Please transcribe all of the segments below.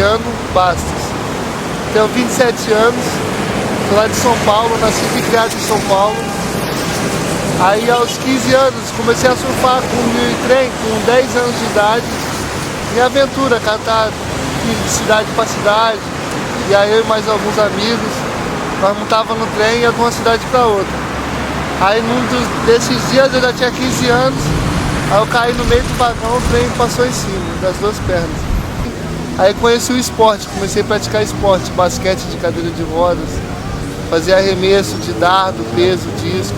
Adriano Bastos. Tenho 27 anos, sou lá de São Paulo, nasci e criado em São Paulo. Aí aos 15 anos comecei a surfar com um trem, com 10 anos de idade. Minha aventura, catar de cidade para cidade. E aí eu e mais alguns amigos, nós montávamos no trem e ia de uma cidade para outra. Aí num desses dias eu já tinha 15 anos, aí eu caí no meio do vagão, o trem passou em cima, das duas pernas. Aí conheci o esporte, comecei a praticar esporte, basquete de cadeira de rodas, fazia arremesso de dardo, peso, disco.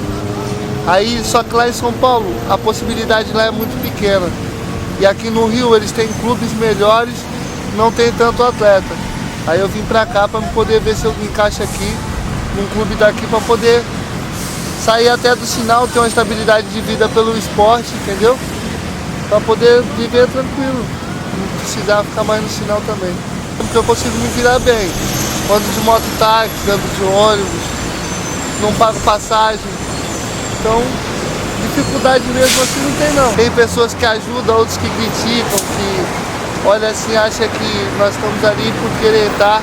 Aí, só que lá em São Paulo, a possibilidade lá é muito pequena. E aqui no Rio eles têm clubes melhores, não tem tanto atleta. Aí eu vim pra cá pra poder ver se eu me encaixo aqui, num clube daqui, pra poder sair até do sinal, ter uma estabilidade de vida pelo esporte, entendeu? Pra poder viver tranquilo, não precisar ficar mais no sinal também. Porque eu consigo me virar bem. Ando de mototáxi, ando de ônibus, não pago passagem. Então, dificuldade mesmo assim não tem não. Tem pessoas que ajudam, outros que criticam, que olha assim, acha que nós estamos ali por querer estar,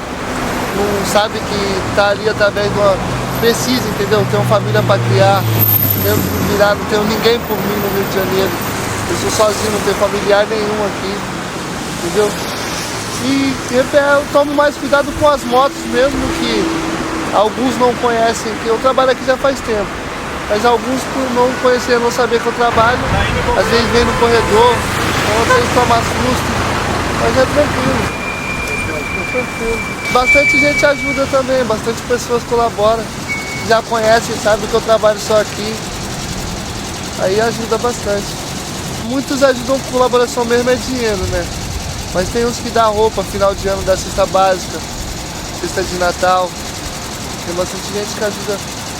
não sabe que está ali através de uma... Precisa, entendeu? Tenho uma família para criar, tenho que me virar, não tenho ninguém por mim no Rio de Janeiro. Eu sou sozinho, não tenho familiar nenhum aqui, entendeu? E eu tomo mais cuidado com as motos mesmo, que alguns não conhecem, que eu trabalho aqui já faz tempo. Mas alguns, por não conhecer, não saber que eu trabalho, às vezes vem no corredor, às vezes toma susto, mas é tranquilo. Bastante gente ajuda também, bastante pessoas colaboram, já conhecem, sabem que eu trabalho só aqui, aí ajuda bastante. Muitos ajudam com colaboração mesmo, é dinheiro, né? Mas tem uns que dá roupa, final de ano da cesta básica, cesta de Natal, tem bastante gente que ajuda.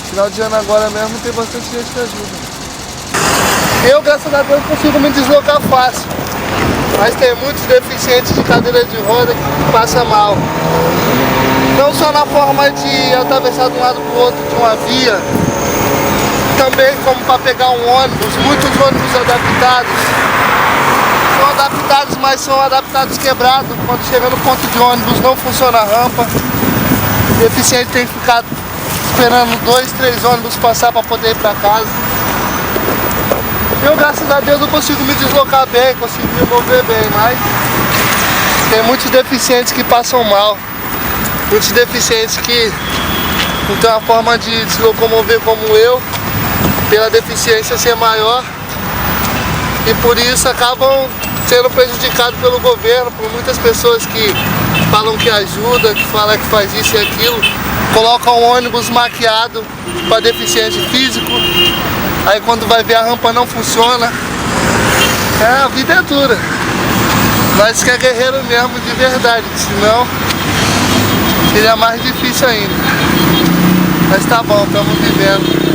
Final de ano agora mesmo tem bastante gente que ajuda. Eu, graças a Deus, consigo me deslocar fácil. Mas tem muitos deficientes de cadeira de roda que passam mal. Não só na forma de atravessar de um lado para o outro de uma via, também como para pegar um ônibus, muitos ônibus adaptados. São adaptados, mas são adaptados quebrados. Quando chega no ponto de ônibus não funciona a rampa. O deficiente tem que ficar esperando 2, 3 ônibus passar para poder ir para casa. Eu, graças a Deus, eu consigo me deslocar bem, consigo me mover bem, mas tem muitos deficientes que passam mal. Muitos deficientes que não tem uma forma de se locomover como eu, pela deficiência ser maior, e por isso acabam sendo prejudicados pelo governo, por muitas pessoas que falam que ajuda, que falam que faz isso e aquilo, colocam um ônibus maquiado para deficiente físico, aí quando vai ver a rampa não funciona. A vida é dura. Nós que é guerreiro mesmo de verdade, senão seria mais difícil ainda. Mas tá bom, estamos vivendo.